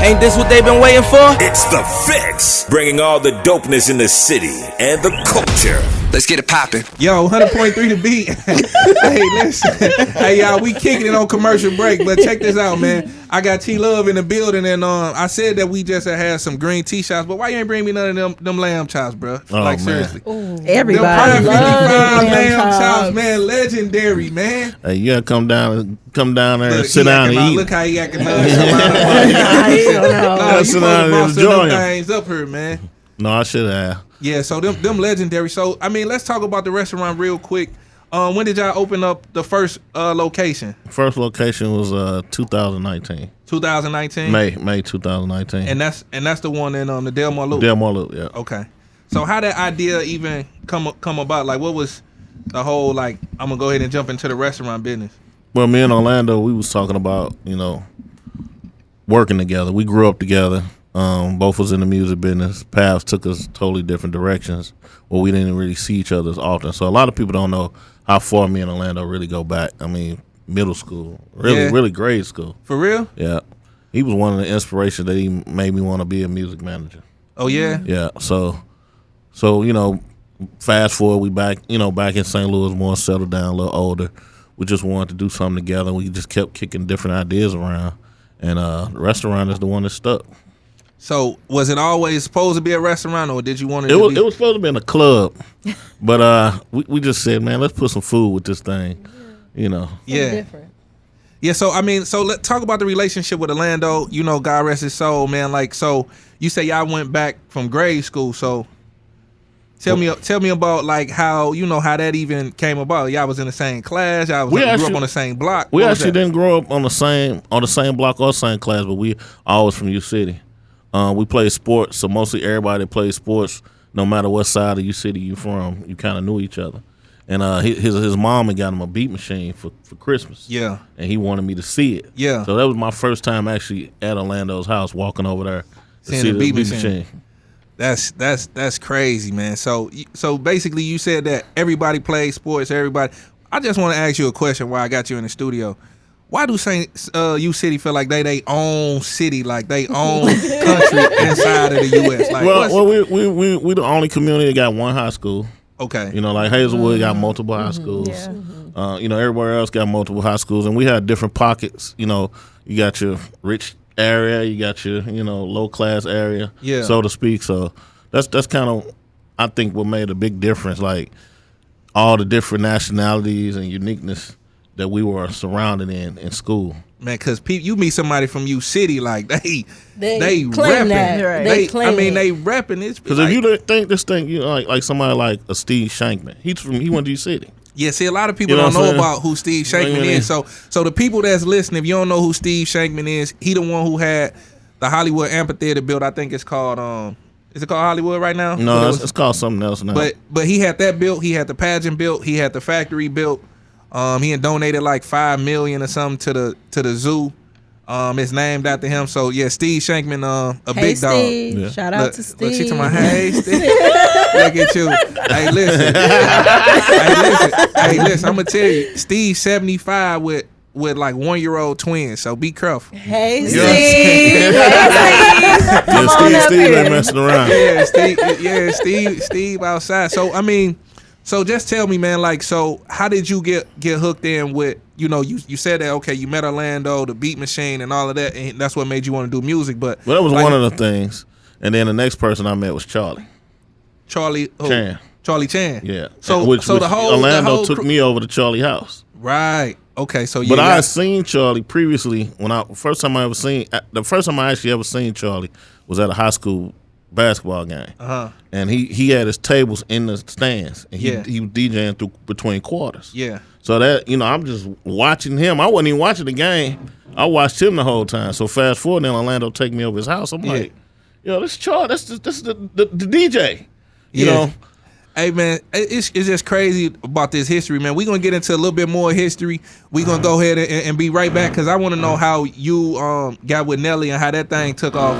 Ain't this what they've been waiting for? It's The Fix, bringing all the dopeness in the city and the culture. Let's get it poppin'. Yo, 100.3 The Beat. Hey, listen. Hey, y'all, we kicking it on commercial break, but check this out, man. I got T-Luv in the building, and I said that we just had some green T-shots, but why you ain't bring me none of them lamb chops, bro? Man. Seriously. Ooh, everybody them loves lamb chops, man. Legendary, man. Hey, you gotta come down there Look, and sit down and eat. Look how he acting up. Sit down and enjoy them things up here, man. No, I should have. Yeah, so them legendary. So, I mean, let's talk about the restaurant real quick. When did y'all open up the first location? First location was 2019. 2019? May 2019. And that's the one in the Delmar Loop? Delmar Loop, yeah. Okay. So how that idea even come about? Like, what was the whole, like, I'm going to go ahead and jump into the restaurant business? Well, me and Orlando, we was talking about, working together. We grew up together. Both was in the music business. Paths took us totally different directions where we didn't really see each other as often. So a lot of people don't know how far me and Orlando really go back. I mean, middle school, really grade school. For real? Yeah. He was one of the inspirations that he made me want to be a music manager. Oh, yeah? Yeah. So fast forward, we back in St. Louis, more settled down, a little older. We just wanted to do something together. We just kept kicking different ideas around. And the restaurant is the one that stuck. So was it always supposed to be a restaurant, or did you want it was supposed to be in a club, but we just said, man, let's put some food with this thing, Yeah. Different. Yeah. So I mean, let's talk about the relationship with Orlando. God rest his soul, man. Like, so you say y'all went back from grade school. So tell me about like how how that even came about. Y'all was in the same class. Y'all grew up on the same block. We actually didn't grow up on the same block or same class, but we always from U City. We played sports, so mostly everybody that plays sports, no matter what side of your city you from, you kind of knew each other. And his mom had got him a beat machine for Christmas. Yeah. And he wanted me to see it. Yeah. So that was my first time actually at Orlando's house, walking over there to see the beat machine. That's crazy, man. So basically, you said that everybody plays sports. Everybody. I just want to ask you a question while I got you in the studio. Why do U City feel like they own city, like they own country inside of the U.S.? Like, we the only community that got one high school. Okay. Like Hazelwood got multiple high schools. Yeah. Everywhere else got multiple high schools, and we had different pockets. You got your rich area, you got your low class area, so to speak. So that's kind of, I think, what made a big difference. Like all the different nationalities and uniqueness that we were surrounded in school. Man, because you meet somebody from U City, like they claim repping. that. Right. They repping this. Because if you think this thing, like somebody like a Steve Shankman, he went to U City. Yeah, see, a lot of people don't know about who Steve Shankman is. So the people that's listening, if you don't know who Steve Shankman is, he the one who had the Hollywood Amphitheater built. I think it's called is it called Hollywood right now? No, it's called something else now. But he had that built. He had the pageant built. He had the factory built. He had donated like $5 million or something to the zoo. It's named after him. So yeah, Steve Shankman, a big dog. Yeah. Shout out to Steve. Look, she to my hey Steve. Look at you. Hey, listen. Hey, listen. I'm gonna tell you, Steve's 75 with like 1-year-old twins. So be careful. Hey, Steve. Steve ain't messing around. Steve outside. So I mean. So just tell me, man, like, so how did you get hooked in with, you said that, okay, you met Orlando, the beat machine and all of that, and that's what made you want to do music, but. Well, that was one of the things. And then the next person I met was Charlie. Chan. Charlie Chan. Yeah. So the whole Orlando took me over to Charlie's house. Right. Okay. So but I had seen Charlie previously the first time I actually ever seen Charlie was at a high school basketball game. And he had his tables in the stands, and he was DJing between quarters. Yeah. So that I'm just watching him. I wasn't even watching the game. I watched him the whole time. So fast forward, then Orlando take me over his house. I'm like, this Charlie, this is the DJ. You know. Hey man, it's just crazy about this history, man. We're gonna get into a little bit more history. We're gonna go ahead and be right back, because I want to know how you got with Nelly and how that thing took off.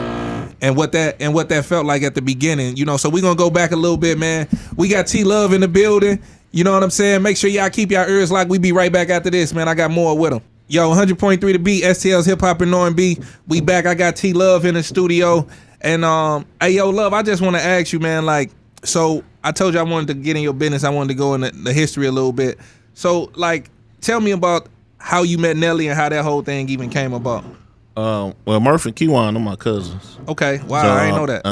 And what that felt like at the beginning, So we're gonna go back a little bit, man. We got T-Luv in the building. You know what I'm saying? Make sure y'all keep your ears locked. We be right back after this, man. I got more with him. Yo, 100.3 The Beat, STL's Hip Hop and R&B. We back. I got T-Luv in the studio. And, hey, yo, Love, I just want to ask you, man, like, so I told you I wanted to get in your business. I wanted to go into the history a little bit. So, like, tell me about how you met Nelly and how that whole thing even came about. Well, Murph and Keywan are my cousins. Okay. Wow, So, I ain't know that.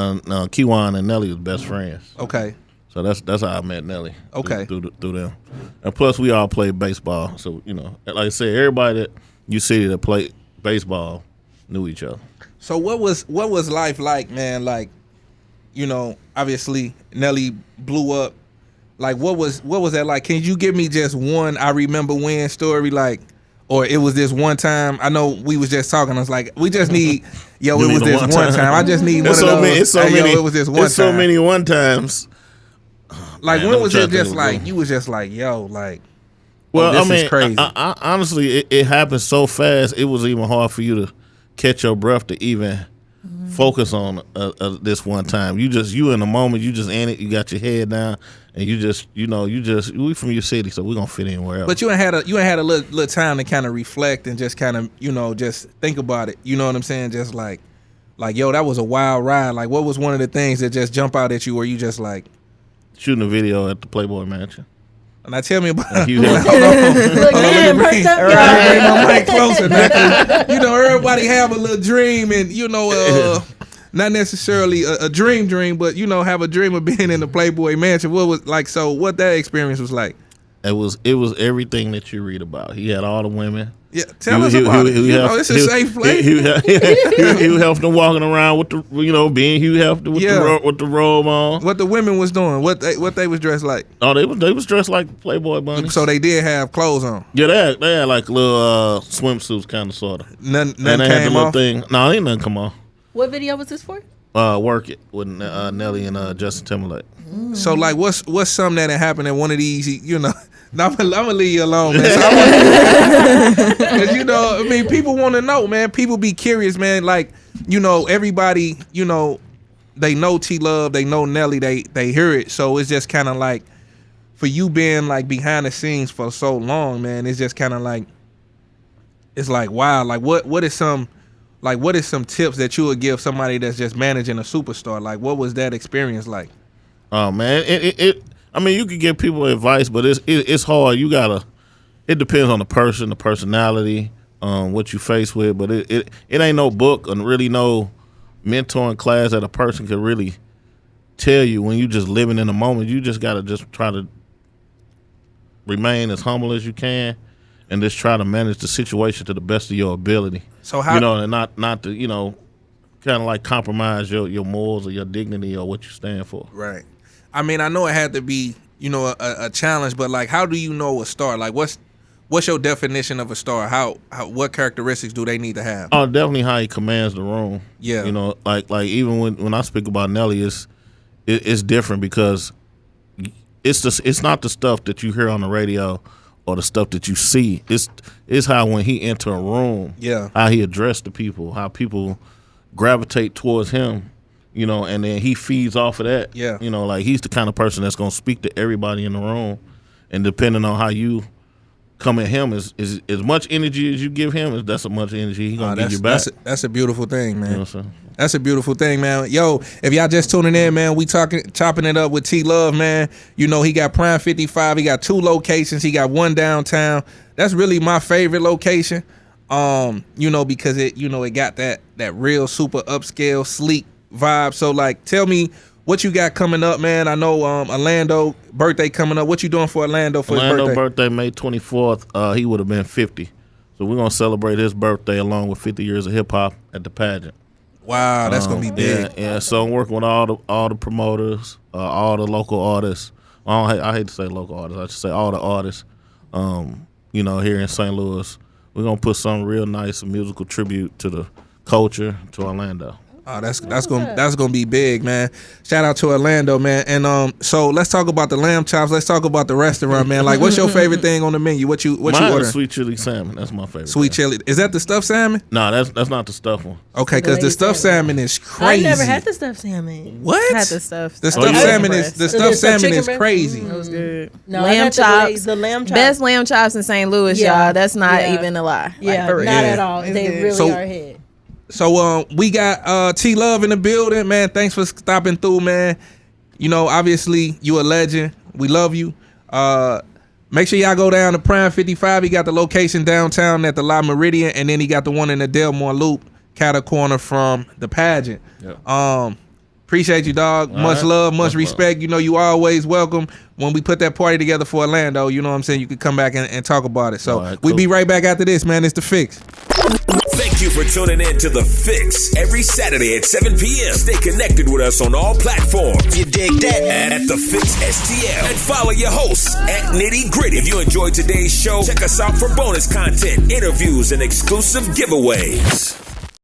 Keywan and Nelly was best friends. Okay. So that's how I met Nelly. Okay. Through them. And plus, we all played baseball. So, you know, like I said, everybody that you see that played baseball knew each other. So what was life like, man? Like, you know, obviously Nelly blew up. Like, what was that like? Can you give me just one I remember when story, like, or it was this one time? I know we was just talking. I was like, we just need, yo, it was this one time. I just need one of those. It's so many. Yo, it was this one time. It's so many one times. Like, man, when was it just like, you was just like, yo, like, well, this I mean, is crazy. I honestly, it happened so fast, it was even hard for you to catch your breath to even focus on this one time. You in the moment, you just in it, you got your head down, and we from your city, so we're gonna fit in wherever. But you ain't had a little time to kind of reflect and just kind of, you know, just think about it. You know what I'm saying? Just like, yo, that was a wild ride. Like, what was one of the things that just jump out at you where you just like, shooting a video at the Playboy Mansion. now tell me about it. You Look, man, perked up, Bring y'all. my mic closer now, 'cause, you know, everybody have a little dream, and you know, not necessarily a dream, but you know, have a dream of being in the Playboy Mansion. What was like? So, what that experience was like? It was everything that you read about. He had all the women. Yeah, tell us about it. You know, it's a safe place. Hugh Hefner walking around with the, you know, being Hugh Hefner with the robe on. What the women was doing? What they was dressed like? Oh, they was dressed like Playboy bunnies. So they did have clothes on. Yeah, they had like little swimsuits, kind of sort of. None and they had the came little off. thing. No, ain't nothing come off. What video was this for? Work It with Nelly and Justin Timberlake. So like, what's something that happened at one of these? You know, I'm gonna leave you alone, man. Because you know, I mean, people want to know, man. People be curious, man. Like, you know, everybody, you know, they know T-Luv, they know Nelly, they hear it. So it's just kind of like, for you being like behind the scenes for so long, man. It's just kind of like, it's like, wow. Like, what is some tips that you would give somebody that's just managing a superstar? Like, what was that experience like? Oh man, I mean, you could give people advice, but it's hard. It depends on the person, the personality, what you face with. But it ain't no book and really no mentoring class that a person can really tell you when you just living in the moment. You just gotta just try to remain as humble as you can, and just try to manage the situation to the best of your ability. So how, you know, and not to, you know, kind of like compromise your morals or your dignity or what you stand for. Right. I mean, I know it had to be, you know, a challenge, but like, how do you know a star? Like, what's your definition of a star? How what characteristics do they need to have? Oh, definitely how he commands the room. Yeah. You know, like even when I speak about Nelly, it's different because it's not the stuff that you hear on the radio or the stuff that you see. It's how when he enter a room, how he address the people, how people gravitate towards him, you know, and then he feeds off of that. Yeah. You know, like he's the kind of person that's gonna speak to everybody in the room, and depending on how you come at him, is as much energy as you give him, that's as much energy he gonna give you back. That's a beautiful thing, man. You know what I'm saying? That's a beautiful thing, man. Yo, if y'all just tuning in, man, we chopping it up with T-Luv, man. You know, he got Prime 55. He got 2 locations. He got 1 downtown. That's really my favorite location. You know, because it got that real super upscale, sleek vibe. So, like, tell me what you got coming up, man. I know Orlando birthday coming up. What you doing for Orlando for his birthday? Orlando birthday, May 24th. He would have been 50. So we're going to celebrate his birthday along with 50 years of hip-hop at the pageant. Wow, that's going to be big. Yeah, so I'm working with all the promoters, all the local artists. I hate to say local artists. I should say all the artists, you know, here in St. Louis. We're going to put some real nice musical tribute to the culture, to Orlando. Oh, that's gonna be big, man. Shout out to Orlando, man. And so let's talk about the lamb chops. Let's talk about the restaurant, man. Like, what's your favorite thing on the menu? What you ordering? Sweet chili salmon. That's my favorite. Sweet chili. Is that the stuffed salmon? No, that's not the stuffed one. Okay, because the stuffed salmon is crazy. I never had the stuffed salmon. What? Had the stuff. The stuffed salmon is chicken crazy. It was good. No, Lamb chops. The lamb chops. Best lamb chops in St. Louis, Yeah. y'all. That's not Yeah. even a lie. Yeah, Like, for real. not at all. They really So- are ahead. So we got T-Luv in the building, man. Thanks for stopping through, man. You know, obviously you a legend. We love you. Make sure y'all go down to Prime 55. He got the location downtown at the La Meridian, and then he got the one in the Delmore Loop, cattle corner from the pageant. Yep. Appreciate you, dog. Much love, much respect. You know, you always welcome. When we put that party together for Orlando, you know what I'm saying? You could come back and talk about it. So right, we'll cool. be right back after this, man. It's The Fix. Thank you for tuning in to The Fix every Saturday at 7 p.m. Stay connected with us on all platforms. You dig that? At TheFixSTL. And follow your hosts at Nitty Gritty. If you enjoyed today's show, check us out for bonus content, interviews, and exclusive giveaways.